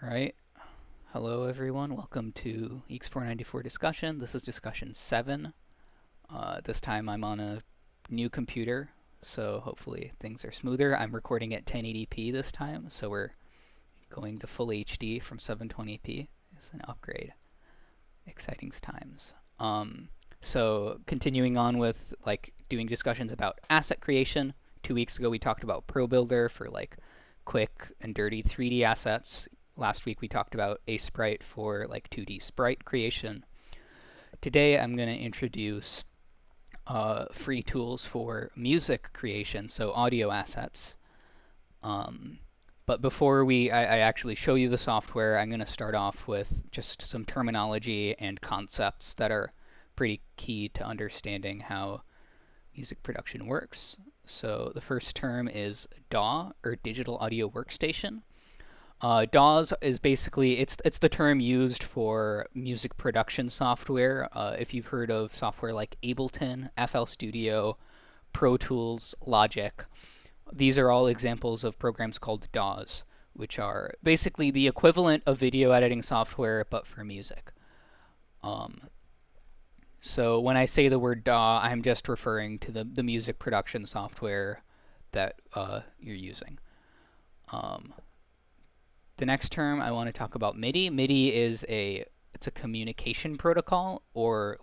All right. Hello, everyone. Welcome to EECS Discussion. This is discussion 7. This time I'm on a new computer, so hopefully things are smoother. I'm recording at 1080p this time, so we're going to full HD from 720p. It's an upgrade. Exciting times. So continuing on with doing discussions about asset creation. 2 weeks ago we talked about Pro Builder for quick and dirty 3D assets. Last week we talked about Sprite for 2D sprite creation. Today I'm going to introduce free tools for music creation, so audio assets. But before I actually show you the software, I'm going to start off with just some terminology and concepts that are pretty key to understanding how music production works. So the first term is DAW, or Digital Audio Workstation. DAWs is basically, it's the term used for music production software. If you've heard of software like Ableton, FL Studio, Pro Tools, Logic, these are all examples of programs called DAWs, which are basically the equivalent of video editing software, but for music. So when I say the word DAW, I'm just referring to the music production software that you're using. The next term I want to talk about MIDI. MIDI is it's a communication protocol, or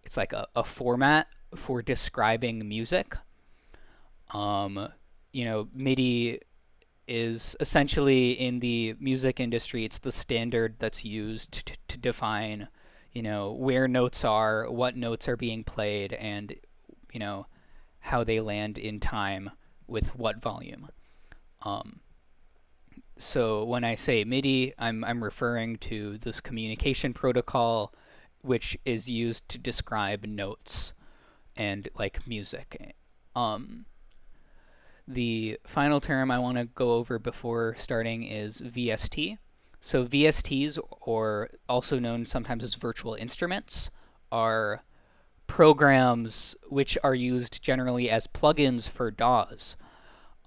it's like a format for describing music. MIDI is essentially, in the music industry, it's the standard that's used to define, where notes are, what notes are being played, and, how they land in time with what volume. So when I say MIDI, I'm referring to this communication protocol, which is used to describe notes and music. The final term I want to go over before starting is VST. So VSTs, or also known sometimes as virtual instruments, are programs which are used generally as plugins for DAWs.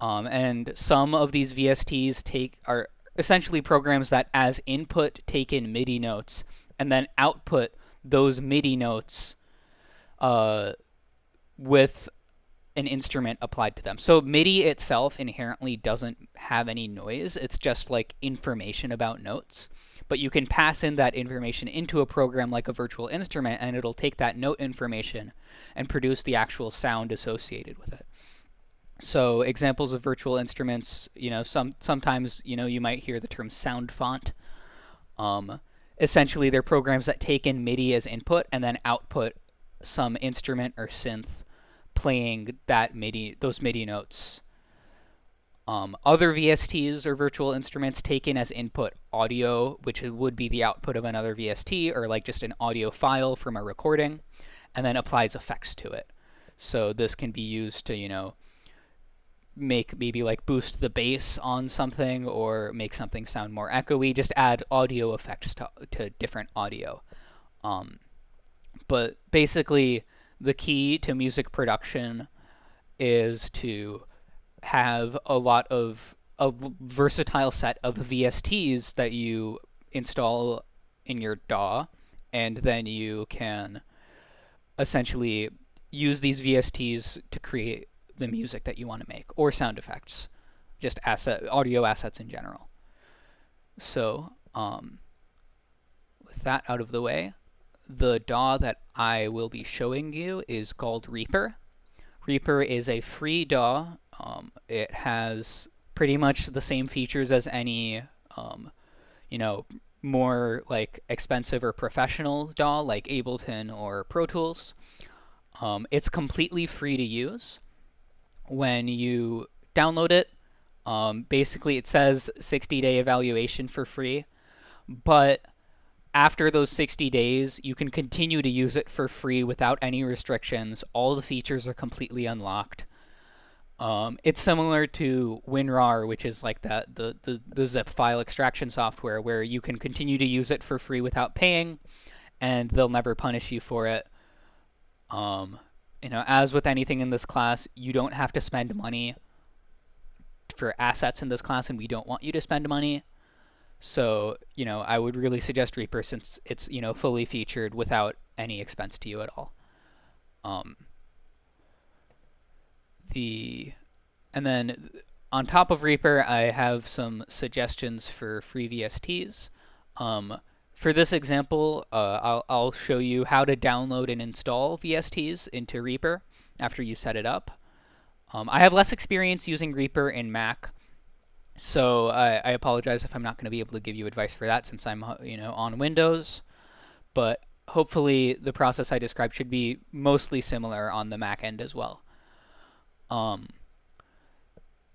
And some of these VSTs are essentially programs that as input take in MIDI notes and then output those MIDI notes with an instrument applied to them. So MIDI itself inherently doesn't have any noise. It's just information about notes. But you can pass in that information into a program like a virtual instrument, and it'll take that note information and produce the actual sound associated with it. So examples of virtual instruments, sometimes, you might hear the term sound font. Essentially, they're programs that take in MIDI as input and then output some instrument or synth playing those MIDI notes. Other VSTs, or virtual instruments, take in as input audio, which would be the output of another VST, or just an audio file from a recording, and then applies effects to it. So this can be used to, make maybe boost the bass on something, or make something sound more echoey, just add audio effects to different audio. But basically, the key to music production is to have a versatile set of VSTs that you install in your DAW, and then you can essentially use these VSTs to create the music that you want to make, or sound effects, just audio assets in general. So with that out of the way, the DAW that I will be showing you is called Reaper. Reaper is a free DAW. It has pretty much the same features as any more expensive or professional DAW like Ableton or Pro Tools. It's completely free to use. When you download it, basically it says 60-day evaluation for free, but after those 60 days, you can continue to use it for free without any restrictions. All the features are completely unlocked. It's similar to WinRAR, which is the zip file extraction software, where you can continue to use it for free without paying, and they'll never punish you for it. As with anything in this class, you don't have to spend money for assets in this class, and we don't want you to spend money. So, I would really suggest Reaper since it's, fully featured without any expense to you at all. Um, and then on top of Reaper, I have some suggestions for free VSTs. For this example, I'll show you how to download and install VSTs into Reaper after you set it up. I have less experience using Reaper in Mac, so I apologize if I'm not going to be able to give you advice for that since I'm on Windows. But hopefully the process I described should be mostly similar on the Mac end as well.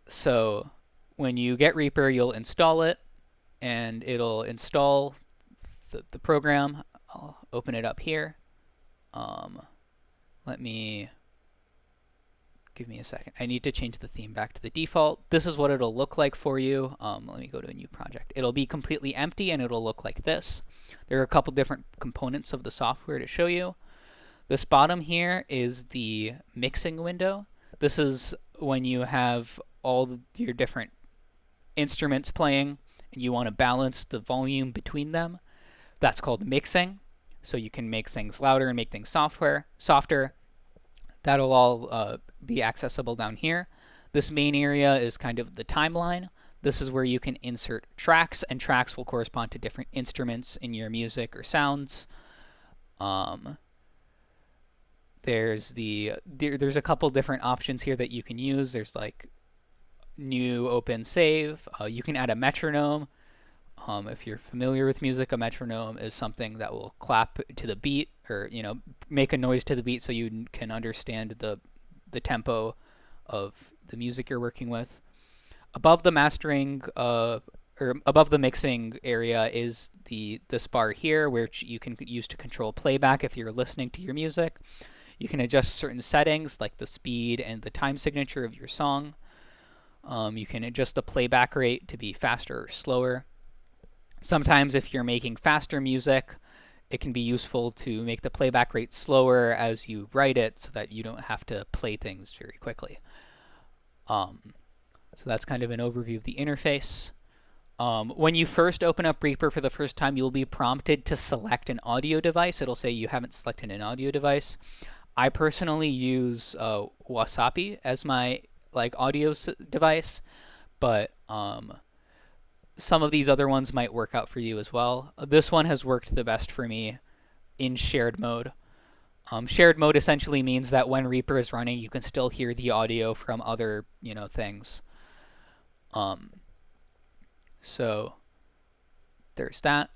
So when you get Reaper, you'll install it, and it'll install the program. I'll open it up here. Give me a second. I need to change the theme back to the default. This is what it'll look like for you. Let me go to a new project. It'll be completely empty, and it'll look like this. There are a couple different components of the software to show you. This bottom here is the mixing window. This is when you have all your different instruments playing and you want to balance the volume between them. That's called mixing. So you can make things louder and make things softer. That'll all be accessible down here. This main area is kind of the timeline. This is where you can insert tracks, and tracks will correspond to different instruments in your music or sounds. There's a couple different options here that you can use. There's like new open save. You can add a metronome. If you're familiar with music, a metronome is something that will clap to the beat or make a noise to the beat so you can understand the tempo of the music you're working with. Above the mastering or above the mixing area is this bar here, which you can use to control playback if you're listening to your music. You can adjust certain settings like the speed and the time signature of your song. You can adjust the playback rate to be faster or slower. Sometimes if you're making faster music, it can be useful to make the playback rate slower as you write it so that you don't have to play things very quickly. So that's kind of an overview of the interface. When you first open up Reaper for the first time, you'll be prompted to select an audio device. It'll say you haven't selected an audio device. I personally use Wasapi as my audio device, but some of these other ones might work out for you as well. This one has worked the best for me in shared mode. Shared mode essentially means that when Reaper is running, you can still hear the audio from other things. So there's that.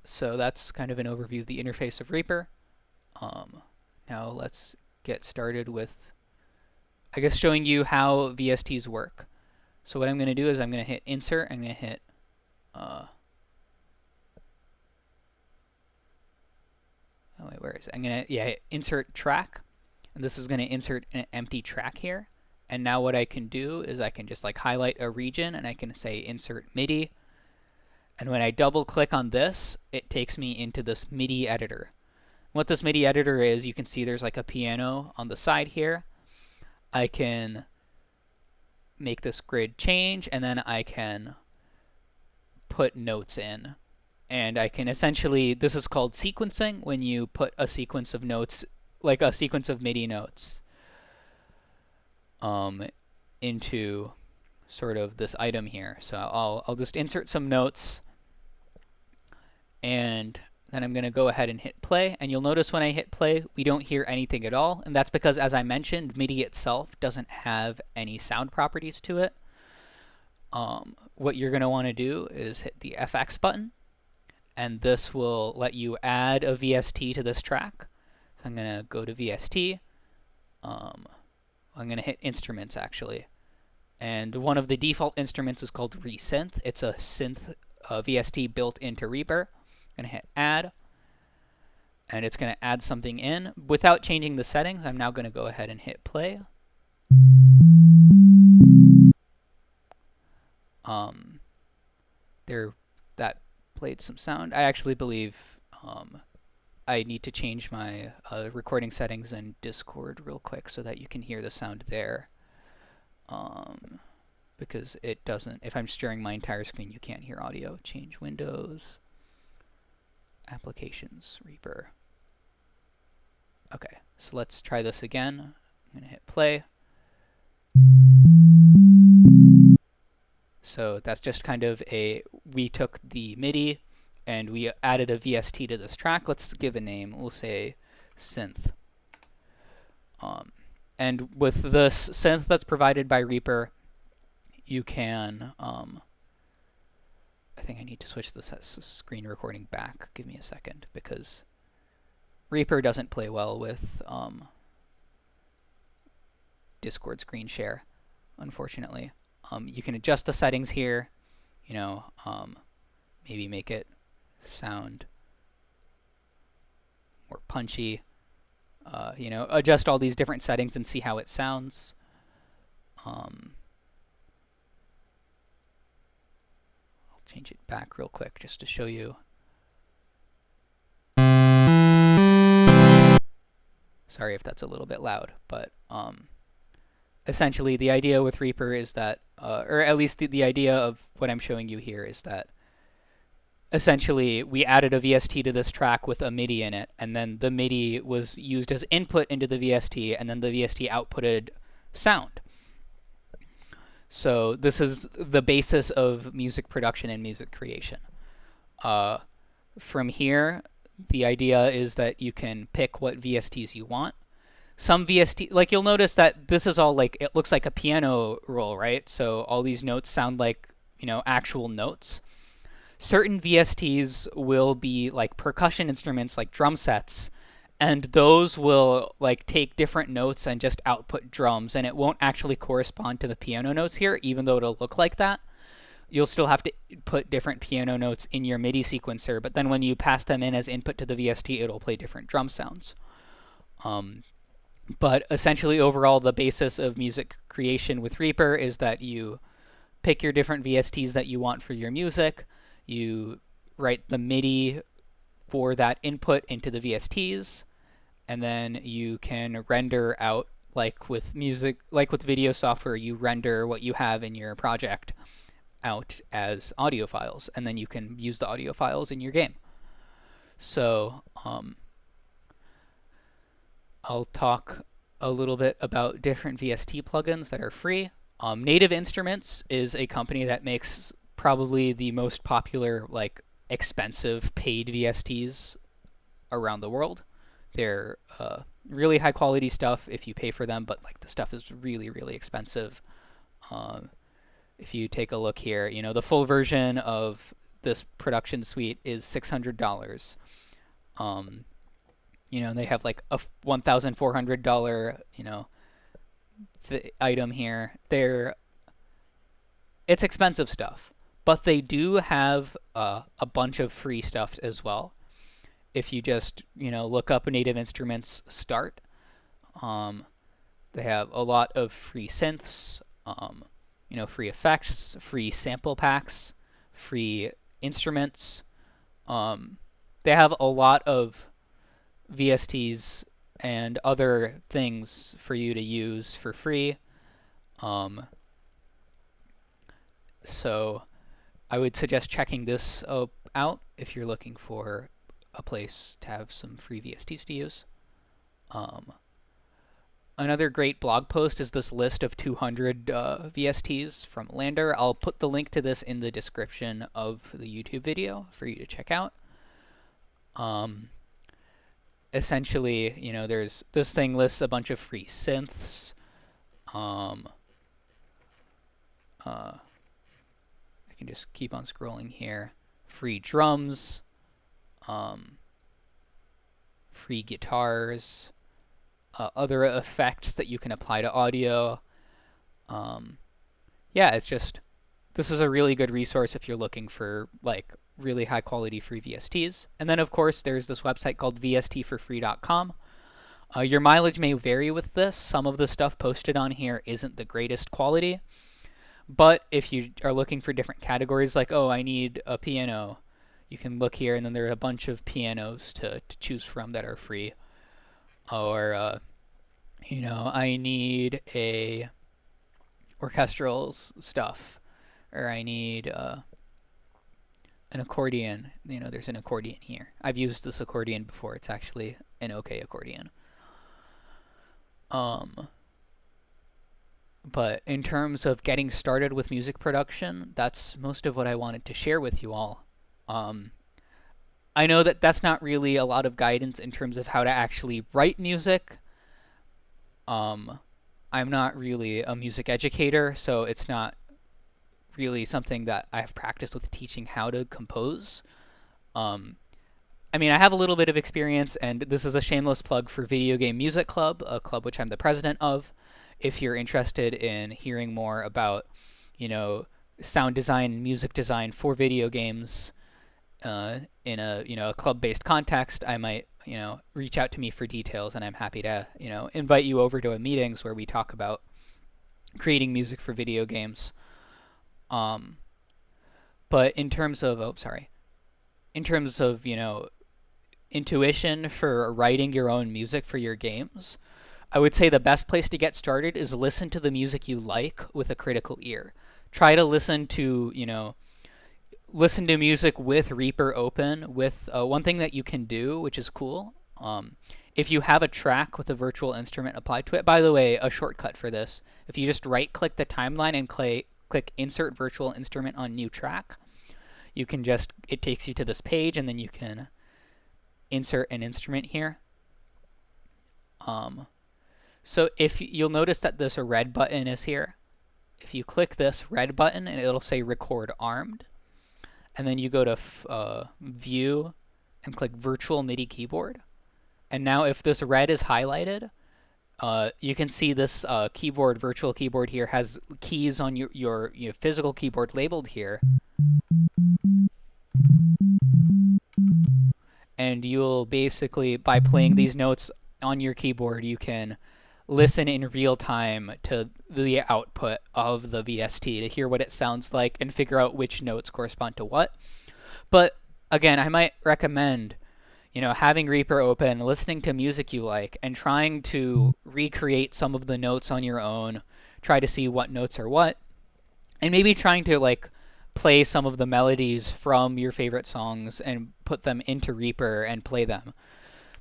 So that's kind of an overview of the interface of Reaper. Now let's get started with, I guess, showing you how VSTs work. So what I'm going to do is I'm going to hit Insert. I'm going to hit I'm going to hit Insert Track, and this is going to insert an empty track here. And now what I can do is I can just highlight a region, and I can say Insert MIDI. And when I double click on this, it takes me into this MIDI editor. What this MIDI editor is, you can see there's a piano on the side here. I can make this grid change, and then I can put notes in. And I can essentially, this is called sequencing, when you put a sequence of notes, like a sequence of MIDI notes, into sort of this item here. So I'll just insert some notes, and then I'm going to go ahead and hit play. And you'll notice when I hit play, we don't hear anything at all. And that's because, as I mentioned, MIDI itself doesn't have any sound properties to it. What you're going to want to do is hit the FX button. And this will let you add a VST to this track. So I'm going to go to VST. I'm going to hit Instruments, actually. And one of the default instruments is called Resynth. It's a synth VST built into Reaper. I'm going to hit Add. And it's going to add something in. Without changing the settings, I'm now going to go ahead and hit play. That played some sound. I actually believe I need to change my recording settings in Discord real quick so that you can hear the sound there. because it doesn't, if I'm sharing my entire screen, you can't hear audio. Change windows, applications, Reaper. Okay, so let's try this again. I'm going to hit play. So that's just kind of we took the MIDI and we added a VST to this track. Let's give a name. We'll say synth. And with this synth that's provided by Reaper, you can, I think I need to switch this screen recording back. Give me a second, because Reaper doesn't play well with Discord screen share, unfortunately. You can adjust the settings here, maybe make it sound more punchy, adjust all these different settings and see how it sounds. I'll change it back real quick just to show you. Sorry if that's a little bit loud, but essentially the idea with Reaper is that, or at least the idea of what I'm showing you here is that essentially we added a VST to this track with a MIDI in it, and then the MIDI was used as input into the VST, and then the VST outputted sound. So this is the basis of music production and music creation. From here, the idea is that you can pick what VSTs you want. Some VST, like you'll notice that this is all like, it looks like a piano roll, right? So all these notes sound like, actual notes. Certain VSTs will be like percussion instruments, like drum sets, and those will like take different notes and just output drums, and it won't actually correspond to the piano notes here, even though it'll look like that. You'll still have to put different piano notes in your MIDI sequencer, but then when you pass them in as input to the VST, it'll play different drum sounds. But essentially, overall, the basis of music creation with Reaper is that you pick your different VSTs that you want for your music. You write the MIDI for that input into the VSTs, and then you can render out, like with music, like with video software, you render what you have in your project out as audio files, and then you can use the audio files in your game. So I'll talk a little bit about different VST plugins that are free. Native Instruments is a company that makes probably the most popular, like, expensive paid VSTs around the world. They're really high quality stuff if you pay for them, but like the stuff is really, really expensive. If you take a look here, the full version of this production suite is $600. They have like a $1,400, item here. It's expensive stuff, but they do have a bunch of free stuff as well. If you just, look up Native Instruments Start, they have a lot of free synths, free effects, free sample packs, free instruments. They have a lot of VSTs and other things for you to use for free. So I would suggest checking this out if you're looking for a place to have some free VSTs to use. Another great blog post is this list of 200 VSTs from Lander. I'll put the link to this in the description of the YouTube video for you to check out. Essentially, there's this thing lists a bunch of free synths. I can just keep on scrolling here. Free drums, free guitars, other effects that you can apply to audio. This is a really good resource if you're looking for like really high quality free VSTs. And then of course there's this website called vstforfree.com. Your mileage may vary with this. Some of the stuff posted on here isn't the greatest quality, but if you are looking for different categories, like, I need a piano, you can look here, and then there are a bunch of pianos to choose from that are free. Or I need orchestral stuff, or I need an accordion. There's an accordion here. I've used this accordion before. It's actually an okay accordion. But in terms of getting started with music production, that's most of what I wanted to share with you all. I know that that's not really a lot of guidance in terms of how to actually write music. I'm not really a music educator, so it's not really something that I've practiced with teaching how to compose. I mean, I have a little bit of experience, and this is a shameless plug for Video Game Music Club, a club which I'm the president of. If you're interested in hearing more about, sound design and music design for video games in a club-based context, I might, reach out to me for details, and I'm happy to, invite you over to a meetings where we talk about creating music for video games. But in terms of, intuition for writing your own music for your games, I would say the best place to get started is listen to the music you like with a critical ear. Try to listen to music with Reaper open. With one thing that you can do, which is cool, if you have a track with a virtual instrument applied to it. By the way, a shortcut for this: if you just right-click the timeline and click Insert Virtual Instrument on New Track, you can it takes you to this page, and then you can insert an instrument here. So if you'll notice that this red button is here. If you click this red button, and it'll say Record Armed, and then you go to View and click Virtual MIDI Keyboard. And now if this red is highlighted, you can see this virtual keyboard here has keys on your physical keyboard labeled here. And you'll basically, by playing these notes on your keyboard, you can listen in real time to the output of the VST to hear what it sounds like and figure out which notes correspond to what. But again, I might recommend, having Reaper open, listening to music you like, and trying to recreate some of the notes on your own. Try to see what notes are what, and maybe trying to play some of the melodies from your favorite songs and put them into Reaper and play them.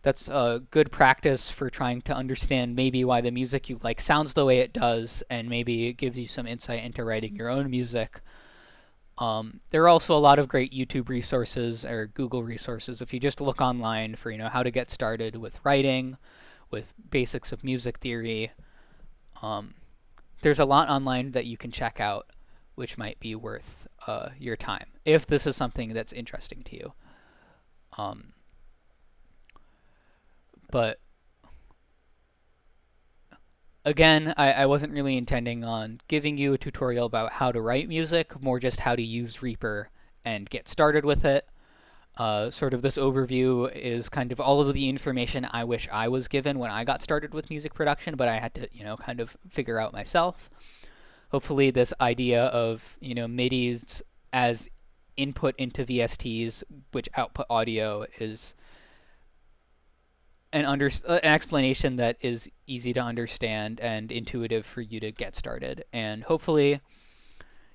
That's a good practice for trying to understand maybe why the music you like sounds the way it does, and maybe it gives you some insight into writing your own music. There are also a lot of great YouTube resources or Google resources. If you just look online for how to get started with writing, with basics of music theory, there's a lot online that you can check out, which might be worth your time if this is something that's interesting to you. But again, I wasn't really intending on giving you a tutorial about how to write music, more just how to use Reaper and get started with it. Sort of this overview is kind of all of the information I wish I was given when I got started with music production, but I had to, kind of figure out myself. Hopefully this idea of, MIDIs as input into VSTs, which output audio, is an explanation that is easy to understand and intuitive for you to get started. And hopefully,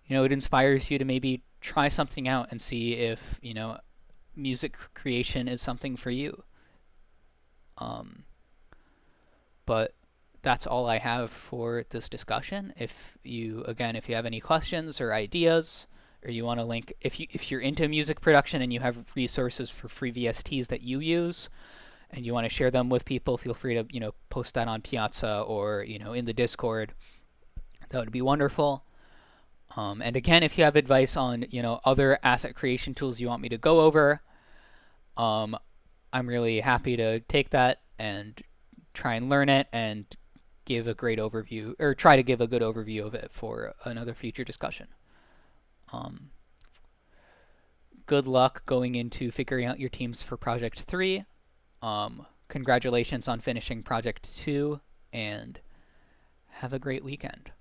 it inspires you to maybe try something out and see if, music creation is something for you. But that's all I have for this discussion. If you have any questions or ideas, or you want to link, if you're into music production and you have resources for free VSTs that you use, and you want to share them with people, feel free to, post that on Piazza or, in the Discord. That would be wonderful. And again, if you have advice on, other asset creation tools you want me to go over, I'm really happy to take that and try and learn it and give a great overview, or try to give a good overview of it for another future discussion. Good luck going into figuring out your teams for Project 3. Congratulations on finishing Project 2, and have a great weekend.